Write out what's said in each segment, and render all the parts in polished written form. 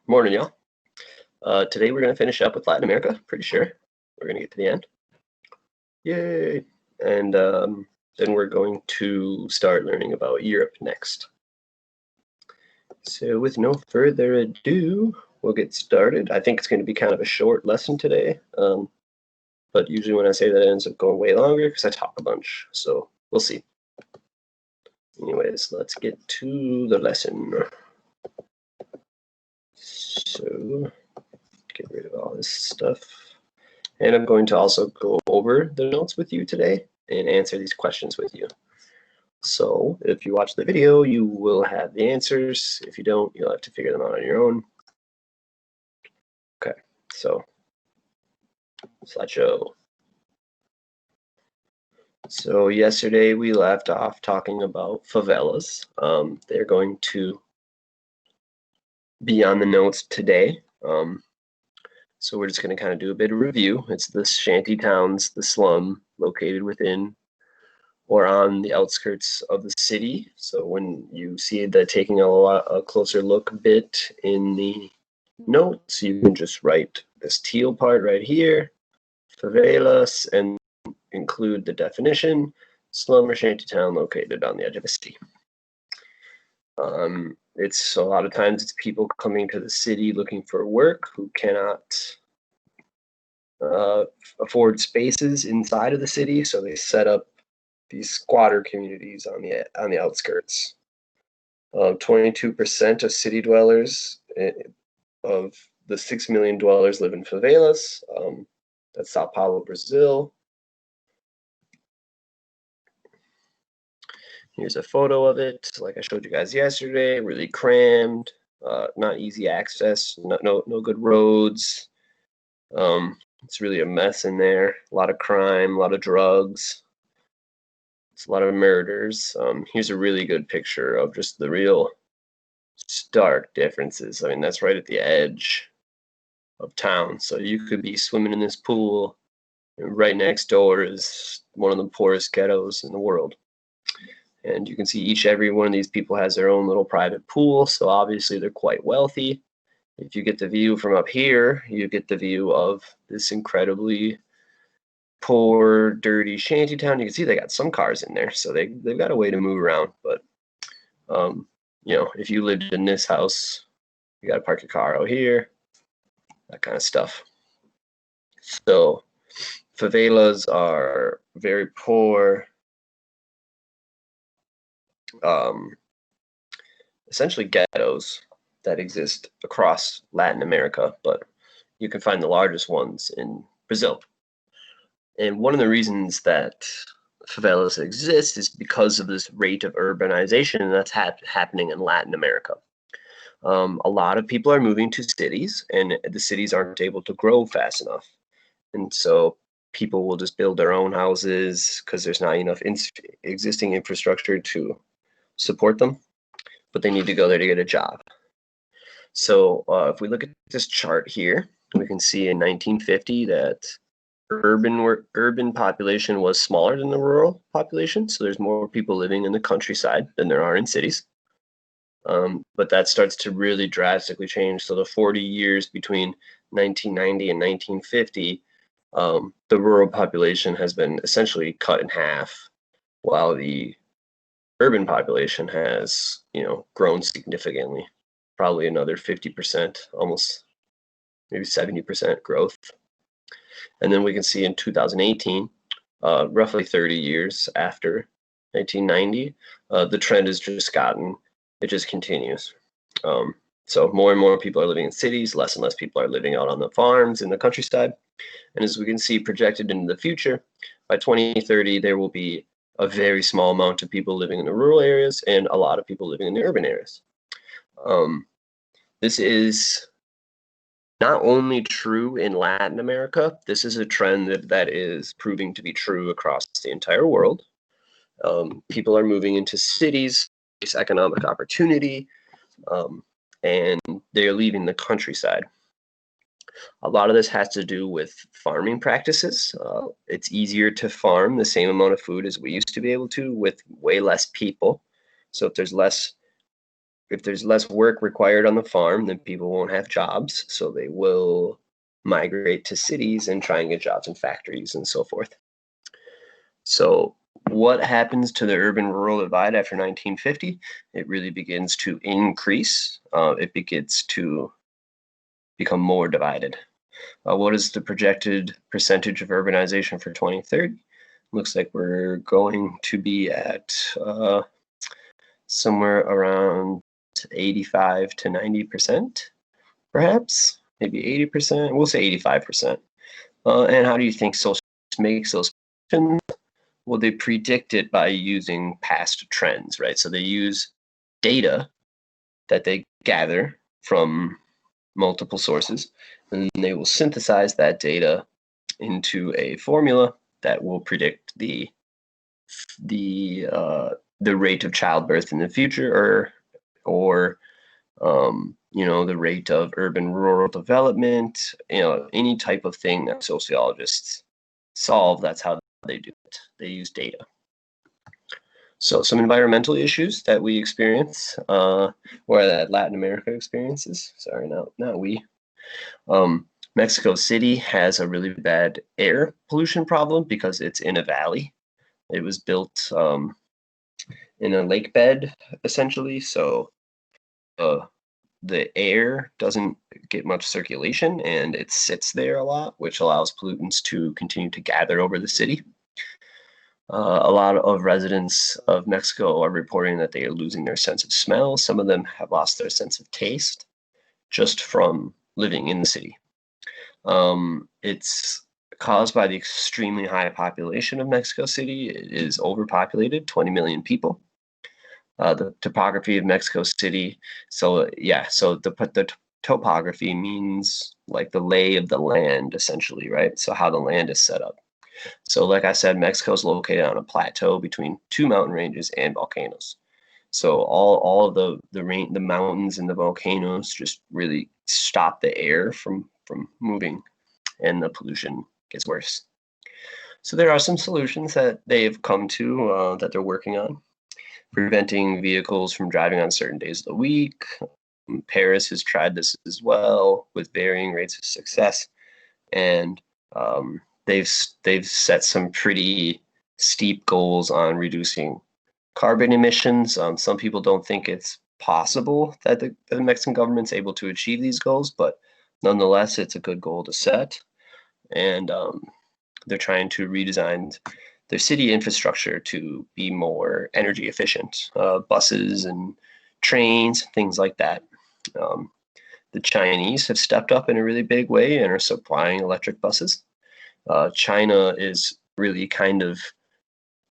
Morning, y'all. Today we're going to finish up with Latin America, pretty sure. We're going to get to the end. Yay! And then we're going to start learning about Europe next. So with no further ado, we'll get started. I think it's going to be kind of a short lesson today, but usually when I say that, it ends up going way longer because I talk a bunch, so we'll see. Anyways, let's get to the lesson. So get rid of all this stuff. And I'm going to also go over the notes with you today and answer these questions with you. So if you watch the video, you will have the answers. If you don't, you'll have to figure them out on your own. Okay, so slideshow. So yesterday we left off talking about favelas. They're going to be on the notes today. So we're just going to kind of do a bit of review. It's the shanty towns, the slum located within or on the outskirts of the city. So when you see that taking a closer look a bit in the notes, you can just write this teal part right here, favelas, and include the definition, slum or shanty town located on the edge of a city. It's a lot of times it's people coming to the city looking for work who cannot afford spaces inside of the city, so they set up these squatter communities on the outskirts. 22% of city dwellers of the 6 million dwellers live in favelas. That's Sao Paulo, Brazil. Here's a photo of it, like I showed you guys yesterday. Really crammed, not easy access, no good roads. It's really a mess in there. A lot of crime, a lot of drugs. It's a lot of murders. Here's a really good picture of just the real stark differences. I mean, that's right at the edge of town. So you could be swimming in this pool, and right next door is one of the poorest ghettos in the world. And you can see every one of these people has their own little private pool. So obviously they're quite wealthy. If you get the view from up here, you get the view of this incredibly poor, dirty shanty town. You can see they got some cars in there, so they've got a way to move around. But you know, if you lived in this house, you got to park your car out here, that kind of stuff. So favelas are very poor, essentially ghettos that exist across Latin America, but you can find the largest ones in Brazil. And one of the reasons that favelas exist is because of this rate of urbanization that's happening in Latin America. A lot of people are moving to cities, and the cities aren't able to grow fast enough. And so people will just build their own houses because there's not enough existing infrastructure to support them, but they need to go there to get a job. So if we look at this chart here, we can see in 1950 that urban population was smaller than the rural population. So there's more people living in the countryside than there are in cities. But that starts to really drastically change. So the 40 years between 1990 and 1950, the rural population has been essentially cut in half, while the urban population has, grown significantly, probably another 50%, almost maybe 70% growth. And then we can see in 2018, roughly 30 years after 1990, the trend has just it just continues. So more and more people are living in cities, less and less people are living out on the farms in the countryside. And as we can see projected into the future, by 2030, there will be a very small amount of people living in the rural areas and a lot of people living in the urban areas. This is not only true in Latin America, this is a trend that is proving to be true across the entire world. People are moving into cities, face economic opportunity, and they're leaving the countryside. A lot of this has to do with farming practices. It's easier to farm the same amount of food as we used to be able to with way less people. So if there's less if there's less work required on the farm, then people won't have jobs, so they will migrate to cities and try and get jobs in factories and so forth. So what happens to the urban-rural divide after 1950? It really begins to increase. It begins to become more divided. What is the projected percentage of urbanization for 2030? Looks like we're going to be at somewhere around 85 to 90%, perhaps, maybe 80%. We'll say 85%. And how do you think sociologists make those predictions? Well, they predict it by using past trends, right? So they use data that they gather from multiple sources, and they will synthesize that data into a formula that will predict the rate of childbirth in the future, or you know, the rate of urban-rural development. You know, any type of thing that sociologists solve, that's how they do it. They use data. So some environmental issues that we experience, or that Latin America experiences. Sorry, not we. Mexico City has a really bad air pollution problem because it's in a valley. It was built in a lake bed, essentially, so the air doesn't get much circulation and it sits there a lot, which allows pollutants to continue to gather over the city. A lot of residents of Mexico are reporting that they are losing their sense of smell. Some of them have lost their sense of taste just from living in the city. It's caused by the extremely high population of Mexico City. It is overpopulated, 20 million people. The topography of Mexico City. So yeah, so the topography means like the lay of the land, essentially, right? So how the land is set up. So like I said, Mexico is located on a plateau between two mountain ranges and volcanoes. So all of the mountains and the volcanoes just really stop the air from moving, and the pollution gets worse. So there are some solutions that they've come to that they're working on. Preventing vehicles from driving on certain days of the week. Paris has tried this as well with varying rates of success, and they've set some pretty steep goals on reducing carbon emissions. Some people don't think it's possible that the Mexican government's able to achieve these goals, but nonetheless, it's a good goal to set. And they're trying to redesign their city infrastructure to be more energy efficient, buses and trains, things like that. The Chinese have stepped up in a really big way and are supplying electric buses. China is really kind of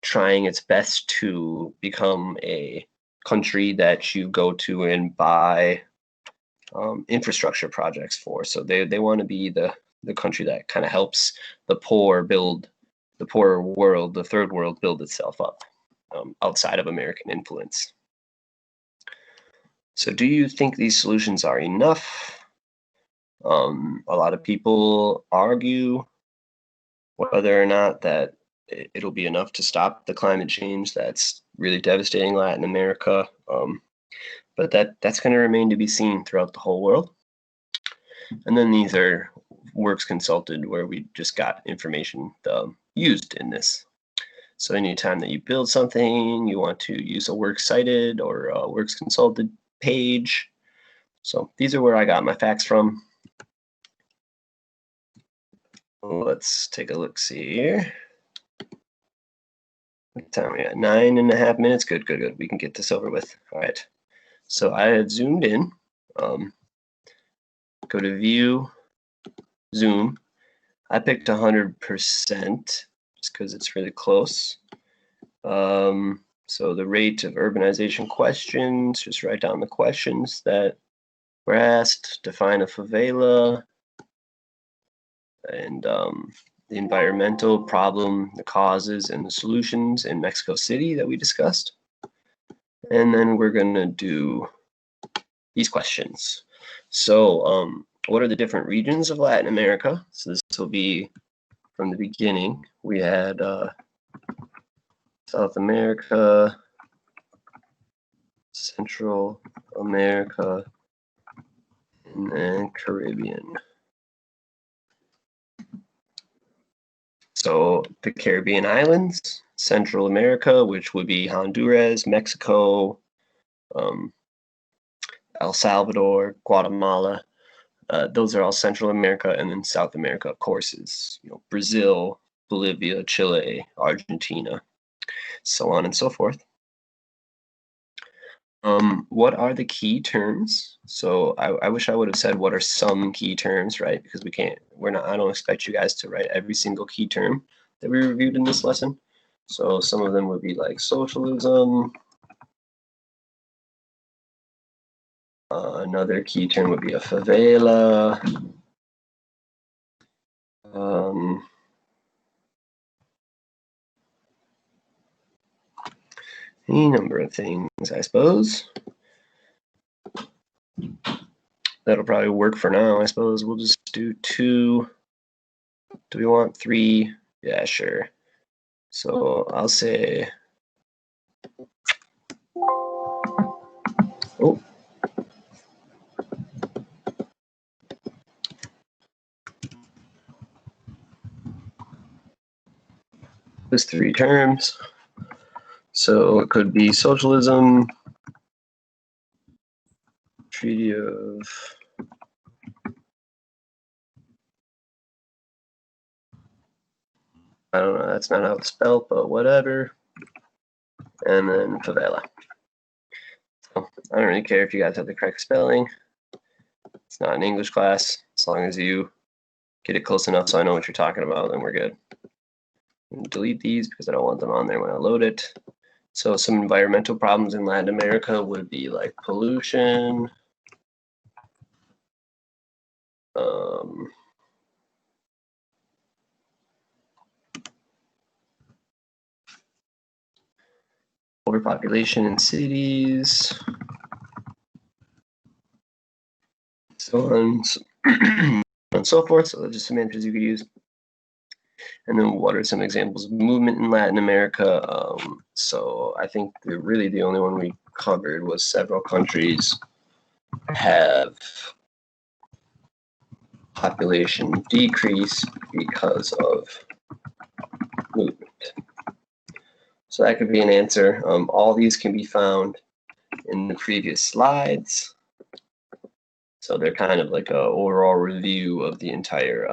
trying its best to become a country that you go to and buy infrastructure projects for. So they want to be the country that kind of helps the poor world, the third world, build itself up outside of American influence. So do you think these solutions are enough? A lot of people argue whether or not that it'll be enough to stop the climate change that's really devastating Latin America. But that's going to remain to be seen throughout the whole world. And then these are works consulted where we just got information used in this. So anytime that you build something, you want to use a works cited or a works consulted page. So these are where I got my facts from. Let's take a look, see here. What time are we at? 9.5 minutes. Good. We can get this over with. All right. So I had zoomed in. Go to view, zoom. I picked 100% just because it's really close. So the rate of urbanization questions, just write down the questions that were asked, define a favela, and the environmental problem, the causes and the solutions in Mexico City that we discussed. And then we're gonna do these questions. So what are the different regions of Latin America? So this will be from the beginning. We had South America, Central America, and then Caribbean. So the Caribbean islands, Central America, which would be Honduras, Mexico, El Salvador, Guatemala. Those are all Central America, and then South America, of course, is Brazil, Bolivia, Chile, Argentina, so on and so forth. What are the key terms? So I wish I would have said what are some key terms, right? Because I don't expect you guys to write every single key term that we reviewed in this lesson. So some of them would be like socialism. Another key term would be a favela. Any number of things, I suppose. That'll probably work for now. I suppose we'll just do 2. Do we want 3? Yeah, sure. So I'll say, oh, there's 3 terms. So it could be socialism, Treaty of I don't know, that's not how it's spelled, but whatever. And then favela. So I don't really care if you guys have the correct spelling. It's not an English class. As long as you get it close enough so I know what you're talking about, then we're good. Delete these because I don't want them on there when I load it. So some environmental problems in Latin America would be like pollution, overpopulation in cities, so on and so forth. So just some images you could use. And then what are some examples of movement in Latin America? So I think really the only one we covered was several countries have population decrease because of movement. So that could be an answer. All these can be found in the previous slides. So they're kind of like an overall review of the entire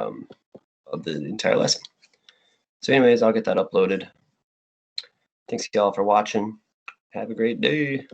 lesson. So anyways, I'll get that uploaded. Thanks y'all for watching. Have a great day.